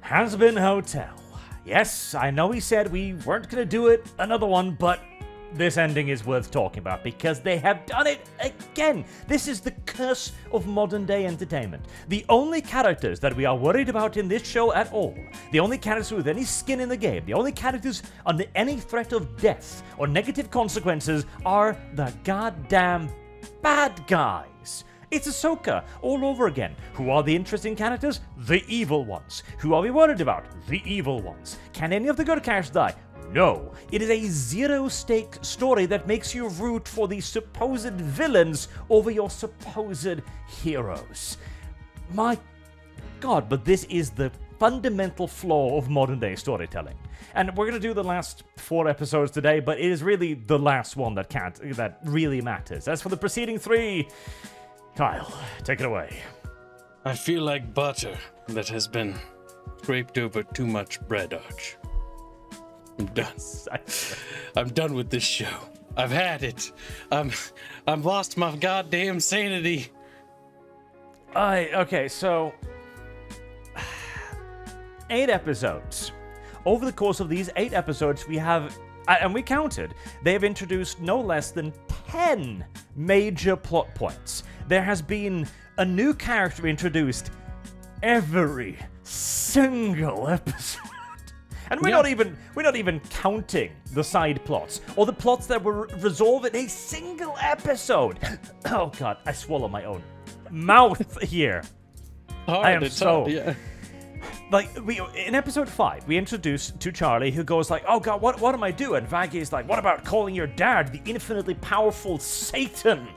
Hazbin Hotel. Yes, I know we said we weren't going to do it, another one, but this ending is worth talking about because they have done it again. This is the curse of modern day entertainment. The only characters that we are worried about in this show at all, the only characters with any skin in the game, the only characters under any threat of death or negative consequences are the goddamn bad guys. It's Ahsoka all over again. Who are the interesting characters? The evil ones. Who are we worried about? The evil ones. Can any of the good characters die? No. It is a zero-stake story that makes you root for the supposed villains over your supposed heroes. My God, but this is the fundamental flaw of modern-day storytelling. And we're going to do the last 4 episodes today, but it is really the last one that really matters. As for the preceding 3... Kyle, take it away. I feel like butter that has been scraped over too much bread, Arch. I'm done. I'm done with this show. I've had it. I've lost my goddamn sanity. Okay, so 8 episodes. Over the course of these 8 episodes, we have, and we counted, they have introduced no less than 10 major plot points. There has been a new character introduced every single episode. And we're not even counting the side plots or the plots that were resolved in a single episode. Oh God, I swallow my own mouth here. I am so like in episode 5 we introduced to Charlie, who goes like, "Oh God, what am I doing?" Vaggie is like, "What about calling your dad the infinitely powerful Satan?"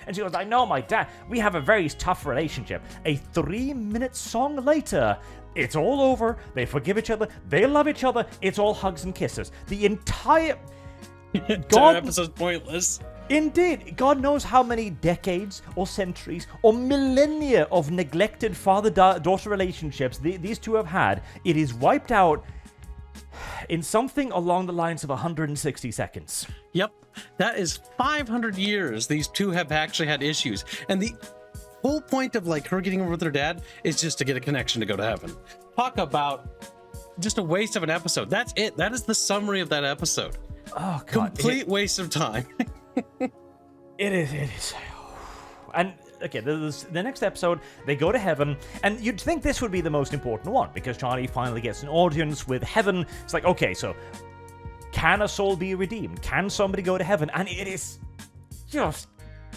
And she goes, "I know my dad. We have a very tough relationship." A 3-minute song later, it's all over. They forgive each other. They love each other. It's all hugs and kisses. The entire episode's pointless. Indeed. God knows how many decades or centuries or millennia of neglected father-daughter relationships these two have had. It is wiped out in something along the lines of 160 seconds. Yep. That is 500 years these two have actually had issues. And the whole point of like her getting over with her dad is just to get a connection to go to heaven. Talk about just a waste of an episode. That's it. That is the summary of that episode. Oh God. Complete waste of time. It is. And okay, the next episode, they go to heaven, and you'd think this would be the most important one because Charlie finally gets an audience with heaven. It's like, okay, so can a soul be redeemed? Can somebody go to heaven? And it is just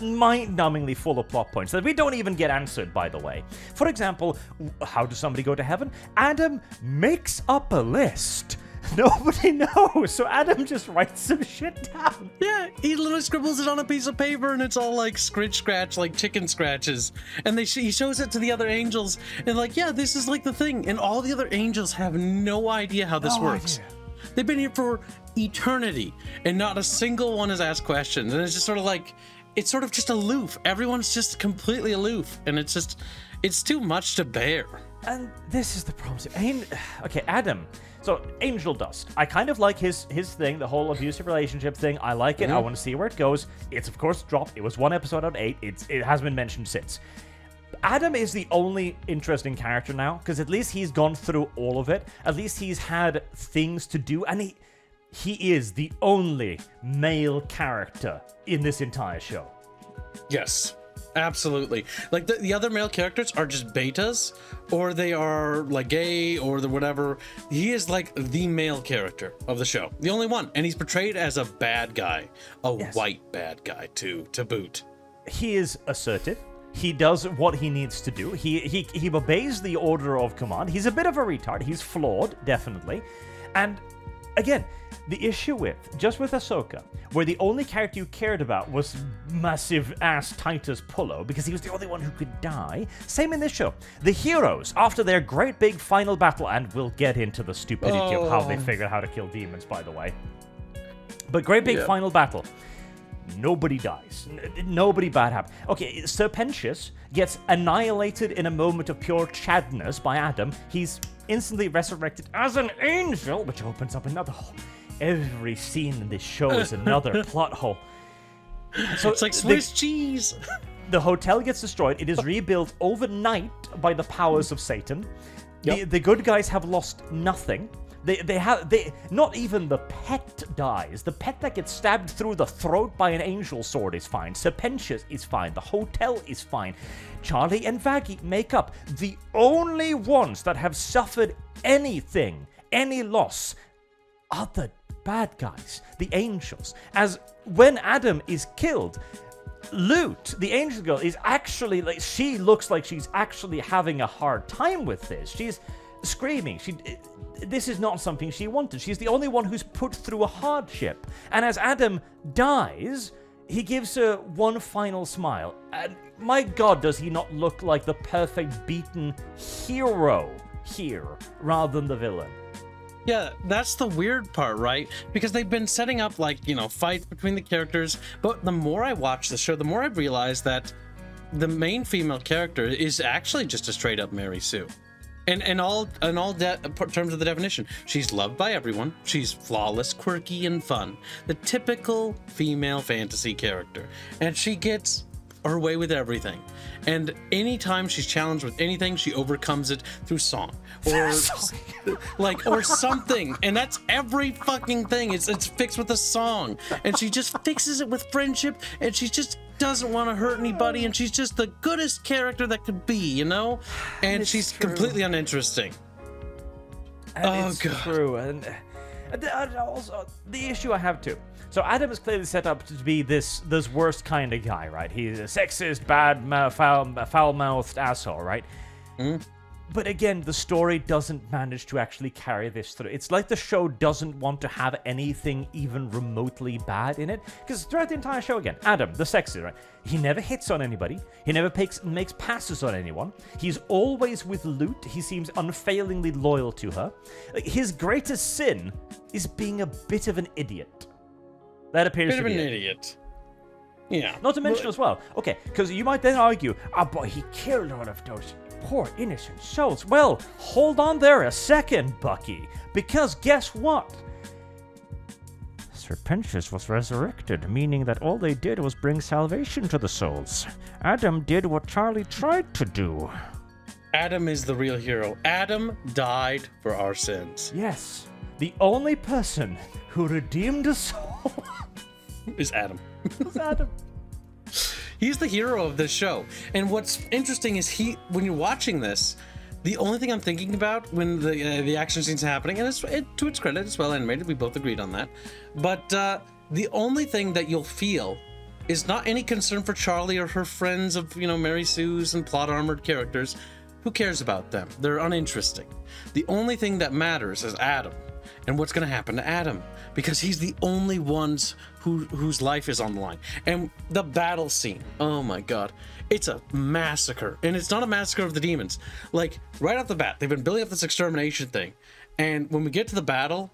mind-numbingly full of plot points that we don't even get answered, by the way. For example, how does somebody go to heaven? Adam makes up a list. Nobody knows, so Adam just writes some shit down. Yeah, he literally scribbles it on a piece of paper, and it's all like scratch, like chicken scratches. And he shows it to the other angels, and like, yeah, this is like the thing. And all the other angels have no idea how this works. They've been here for eternity, and not a single one has asked questions. And it's just sort of like, it's sort of just aloof. Everyone's just completely aloof, and it's just, it's too much to bear. And this is the problem. Okay, Adam. So, angel dust. I kind of like his thing, the whole abusive relationship thing. I like it. I want to see where it goes. It's, of course, dropped. It was 1 episode out of 8. It has been mentioned since. Adam is the only interesting character now, because at least he's gone through all of it. At least he's had things to do, and he is the only male character in this entire show. Yes. Absolutely. Like the other male characters are just betas, or they are like gay, or the whatever. He is like the male character of the show, the only one, and he's portrayed as a bad guy, white bad guy too, to boot. He is assertive. He does what he needs to do. He obeys the order of command. He's a bit of a retard. He's flawed, definitely, and again, the issue with Ahsoka, where the only character you cared about was massive ass Titus Pullo, because he was the only one who could die. Same in this show. The heroes, after their great big final battle, and we'll get into the stupidity of how they figured out how to kill demons, by the way. But great big final battle. Nobody dies. Nobody bad happens. Okay, Serpentius gets annihilated in a moment of pure chadness by Adam. He's instantly resurrected as an angel, which opens up another hole. Every scene in this show is another plot hole. So it's like Swiss cheese. The hotel gets destroyed. It is rebuilt overnight by the powers of Satan. The good guys have lost nothing. They not even the pet dies. The pet that gets stabbed through the throat by an angel sword is fine. Serpentius is fine. The hotel is fine. Charlie and Vaggie make up. The only ones that have suffered anything, any loss, are the bad guys, the angels. As when Adam is killed, Lute, the angel girl, is actually like, she looks like she's actually having a hard time with this. She's screaming. This is not something she wanted. She's the only one who's put through a hardship. And as Adam dies, he gives her one final smile. And my God, does he not look like the perfect beaten hero here rather than the villain? Yeah, that's the weird part, right? Because they've been setting up, like, you know, fights between the characters. But the more I watch the show, the more I realize that the main female character is actually just a straight up Mary Sue. In all terms of the definition, she's loved by everyone. She's flawless, quirky, and fun. The typical female fantasy character. And she gets her way with everything. And anytime she's challenged with anything, she overcomes it through song. Or or something. And that's every fucking thing. It's fixed with a song. And she just fixes it with friendship, and she just doesn't want to hurt anybody, and she's just the goodest character that could be, you know? And she's completely uninteresting. And it's true. And also, the issue I have too. So Adam is clearly set up to be this worst kind of guy, right? He's a sexist, foul-mouthed asshole, right? Mm. But again, the story doesn't manage to actually carry this through. It's like the show doesn't want to have anything even remotely bad in it. Because throughout the entire show, again, Adam, the sexist, right? He never hits on anybody. He never makes passes on anyone. He's always with Lute. He seems unfailingly loyal to her. His greatest sin is being a bit of an idiot. That appears to be an idiot. Yeah. Not to mention as well, okay, because you might then argue, but he killed all of those poor innocent souls. Well, hold on there a second, Bucky, because guess what? Serpentius was resurrected, meaning that all they did was bring salvation to the souls. Adam did what Charlie tried to do. Adam is the real hero. Adam died for our sins. Yes. The only person who redeemed a soul is Adam. Is Adam. He's the hero of this show. And what's interesting is when you're watching this, the only thing I'm thinking about when the action scene's happening, and to its credit, it's well animated, we both agreed on that, but the only thing that you'll feel is not any concern for Charlie or her friends of, you know, Mary Sue's and plot-armored characters. Who cares about them? They're uninteresting. The only thing that matters is Adam. And what's going to happen to Adam, because he's the only ones whose life is on the line. And the battle scene, oh my God, it's a massacre. And it's not a massacre of the demons. Like, right off the bat, they've been building up this extermination thing. And when we get to the battle,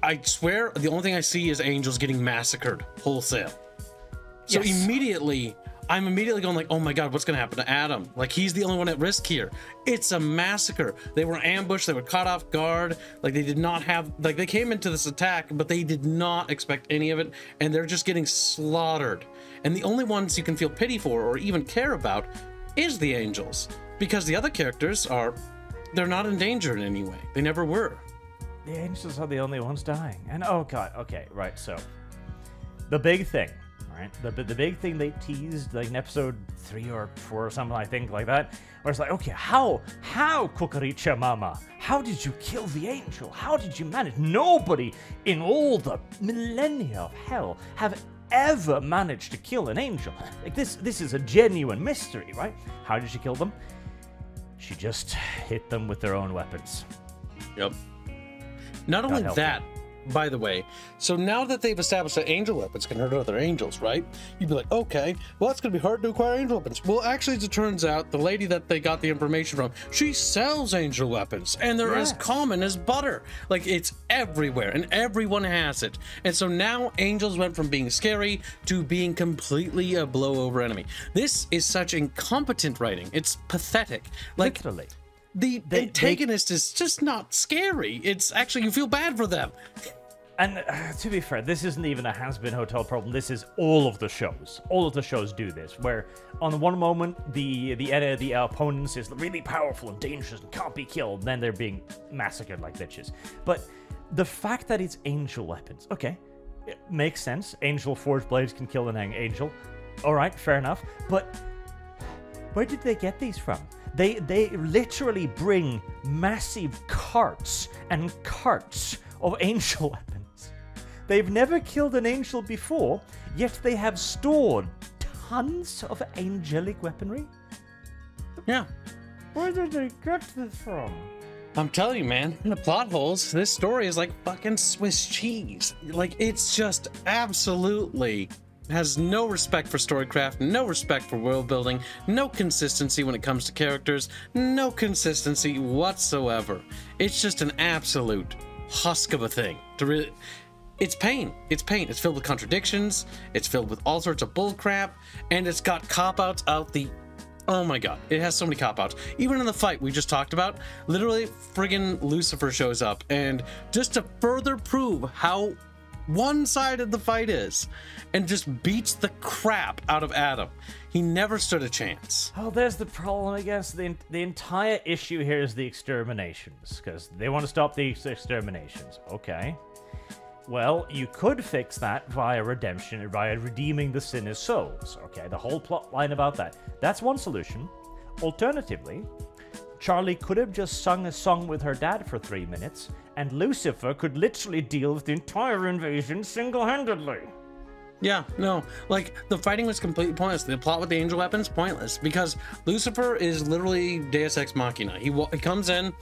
I swear the only thing I see is angels getting massacred wholesale. So yes. I'm immediately going like, oh my God, what's going to happen to Adam? Like, he's the only one at risk here. It's a massacre. They were ambushed. They were caught off guard. Like, they did not have, like, they came into this attack, but they did not expect any of it. And they're just getting slaughtered. And the only ones you can feel pity for or even care about is the angels. Because the other characters they're not in danger in any way. They never were. The angels are the only ones dying. And oh God, okay, right, so the big thing. Right? The big thing they teased, like in episode 3 or 4 or something, I think, like that, where it's like, okay, how Kukaricha Mama, how did you kill the angel? How did you manage? Nobody in all the millennia of hell have ever managed to kill an angel. Like, this is a genuine mystery, right? How did she kill them? She just hit them with their own weapons. Yep. Not only that, by the way, so now that they've established that angel weapons can hurt other angels, right? You'd be like, okay, well, it's going to be hard to acquire angel weapons. Well, actually, as it turns out, the lady that they got the information from, she sells angel weapons, and they're as common as butter. Like, it's everywhere, and everyone has it. And so now angels went from being scary to being completely a blow-over enemy. This is such incompetent writing. It's pathetic. Like, literally. The antagonist is just not scary. It's actually, you feel bad for them. And to be fair, this isn't even a Hazbin Hotel problem. This is all of the shows. All of the shows do this, where on one moment the opponents is really powerful and dangerous and can't be killed, then they're being massacred like bitches. But the fact that it's angel weapons, okay, it makes sense. Angel forged blades can kill an angel. All right, fair enough. But where did they get these from? They literally bring massive carts and carts of angel weapons. They've never killed an angel before, yet they have stored tons of angelic weaponry. Yeah. Where did they get this from? I'm telling you, man, the plot holes, this story is like fucking Swiss cheese. Like, it's just absolutely has no respect for storycraft, no respect for world building, no consistency when it comes to characters, no consistency whatsoever. It's just an absolute husk of a thing. It's pain. It's pain. It's filled with contradictions. It's filled with all sorts of bullcrap, and it's got cop-outs out the... Oh my god, it has so many cop-outs. Even in the fight we just talked about, literally friggin' Lucifer shows up, and just to further prove how one-sided the fight is, and just beats the crap out of Adam. He never stood a chance. Oh, there's the problem, I guess. The entire issue here is the exterminations, because they want to stop the exterminations. Okay. Well, you could fix that via redemption, or via redeeming the sinner's souls. Okay, the whole plot line about that. That's one solution. Alternatively, Charlie could have just sung a song with her dad for 3 minutes, and Lucifer could literally deal with the entire invasion single-handedly. Yeah, no, like, the fighting was completely pointless. The plot with the angel weapons, pointless, because Lucifer is literally Deus Ex Machina. He comes in,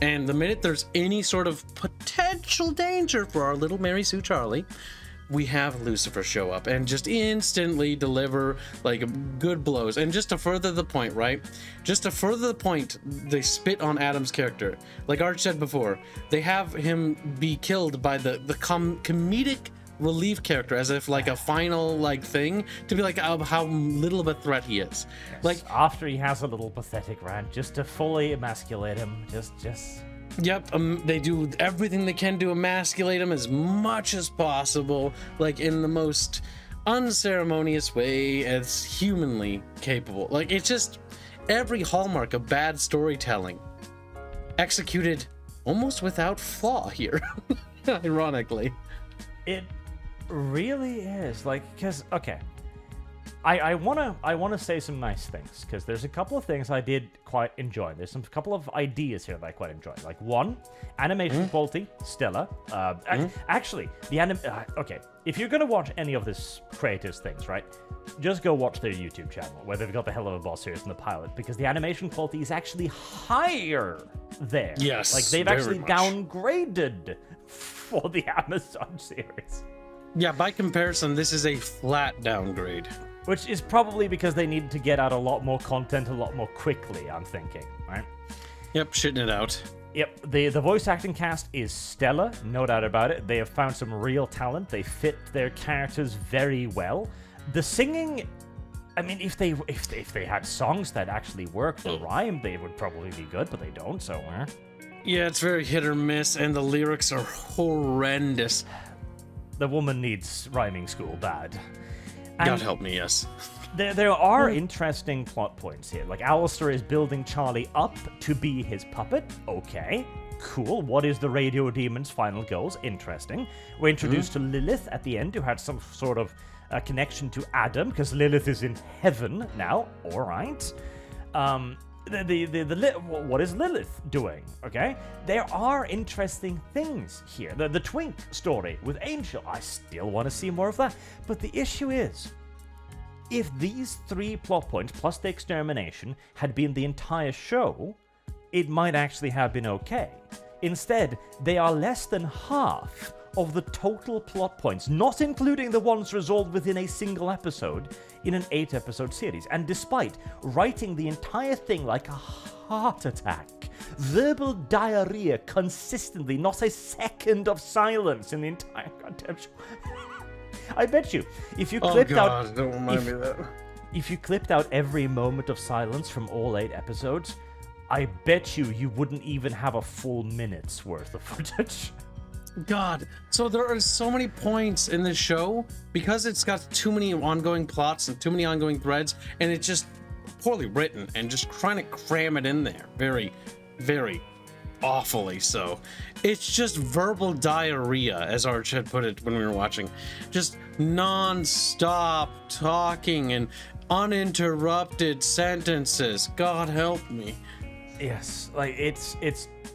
and the minute there's any sort of potential danger for our little Mary Sue Charlie, we have Lucifer show up and just instantly deliver, like, good blows. And just to further the point, right? Just to further the point, they spit on Adam's character. Like Arch said before, they have him be killed by the comedic relief character, as if like a final like thing to be like how little of a threat he is. Yes. Like after he has a little pathetic rant, just to fully emasculate him, just Yep, they do everything they can to emasculate him as much as possible, like in the most unceremonious way as humanly capable. Like, it's just every hallmark of bad storytelling executed almost without flaw here. Ironically. It really is, like, because okay, I wanna say some nice things, because there's a couple of things I did quite enjoy. There's some couple of ideas here that I quite enjoy. Like, one, animation quality, stellar. Actually, the okay, if you're gonna watch any of this creators things, right, just go watch their YouTube channel where they've got the Hell of a Boss series and the pilot, because the animation quality is actually higher there. Yes, like they've actually downgraded for the Amazon series. Yeah, by comparison, this is a flat downgrade. Which is probably because they needed to get out a lot more content a lot more quickly, I'm thinking, right? Yep, shitting it out. Yep, the voice acting cast is stellar, no doubt about it. They have found some real talent. They fit their characters very well. The singing, I mean, if they had songs that actually worked or rhymed, they would probably be good, but they don't, so Yeah, it's very hit or miss, and the lyrics are horrendous. The woman needs rhyming school bad. God help me, yes. There are interesting plot points here. Like, Alistair is building Charlie up to be his puppet. Okay, cool. What is the radio demon's final goals? Interesting. We're introduced to Lilith at the end, who had some sort of connection to Adam, because Lilith is in heaven now. All right. What is Lilith doing? Okay, there are interesting things here. The Twink story with Angel, I still want to see more of that. But the issue is, if these 3 plot points plus the extermination had been the entire show, it might actually have been okay. Instead, they are less than half of the total plot points, not including the ones resolved within a single episode in an 8-episode series. And despite writing the entire thing like a heart attack, verbal diarrhea consistently, not a second of silence in the entire goddamn show. I bet you, if you clipped out... don't remind me of that. If you clipped out every moment of silence from all 8 episodes, I bet you wouldn't even have a full minute's worth of footage. God, so there are so many points in this show because it's got too many ongoing plots and too many ongoing threads, and it's just poorly written and just trying to cram it in there very, very awfully so. It's just verbal diarrhea, as Arch had put it when we were watching. Just non-stop talking and uninterrupted sentences. God help me. Yes, like it's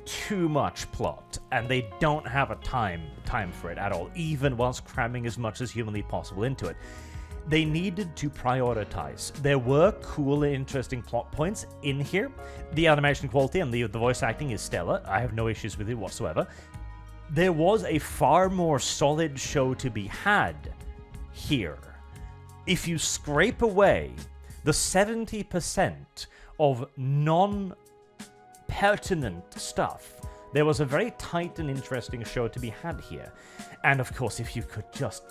too much plot, and they don't have a time for it at all, even whilst cramming as much as humanly possible into it. They needed to prioritize. There were cool and interesting plot points in here. The animation quality and the voice acting is stellar. I have no issues with it whatsoever. There was a far more solid show to be had here. If you scrape away the 70% of non-pertinent stuff, there was a very tight and interesting show to be had here. And of course, if you could just...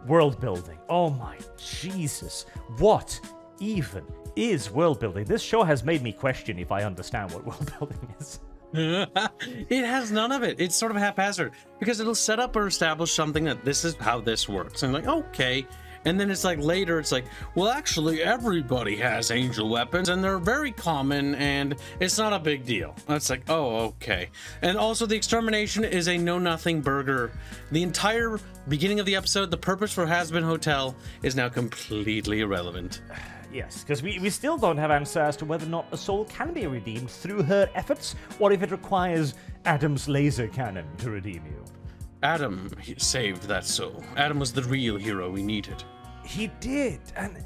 world building. Oh my Jesus. What even is world building? This show has made me question if I understand what world building is. It has none of it. It's sort of haphazard because it'll set up or establish something that this is how this works. And like, okay. And then it's like later, it's like, well, actually, everybody has angel weapons and they're very common and it's not a big deal. That's like, oh, okay. And also the extermination is a know-nothing burger. The entire beginning of the episode, the purpose for Hazbin Hotel is now completely irrelevant. Yes, because we still don't have answer as to whether or not a soul can be redeemed through her efforts, or if it requires Adam's laser cannon to redeem you. Adam saved that soul. Adam was the real hero we needed. He did, and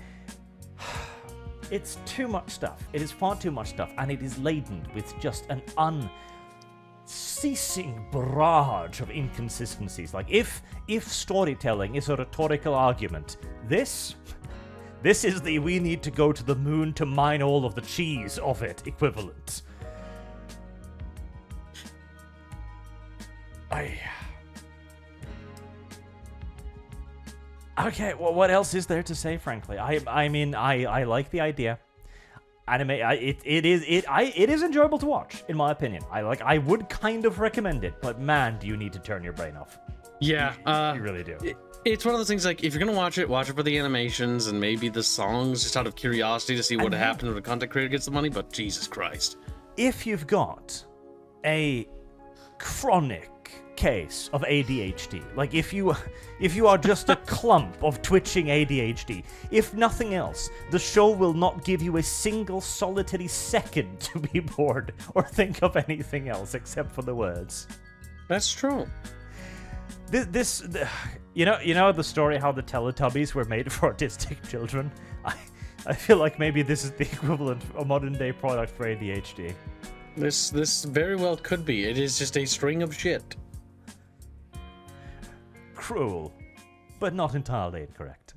it's too much stuff. It is far too much stuff, and it is laden with just an unceasing barrage of inconsistencies. Like, if storytelling is a rhetorical argument, this is the we need to go to the moon to mine all of the cheese of it equivalent. Okay, well, what else is there to say, frankly? I mean, I like the idea. It is enjoyable to watch, in my opinion. I would kind of recommend it, but man, do you need to turn your brain off. Yeah, you really do. It's one of those things, like, if you're gonna watch it for the animations and maybe the songs, just out of curiosity to see what happened when the content creator gets the money, but Jesus Christ. If you've got a chronic case of ADHD, like if you are just a clump of twitching ADHD, if nothing else, the show will not give you a single solitary second to be bored or think of anything else except for the words. That's true. You know the story how the Teletubbies were made for autistic children? I feel like maybe this is the equivalent of a modern day product for ADHD. This very well could be. It is just a string of shit. Cruel, but not entirely incorrect.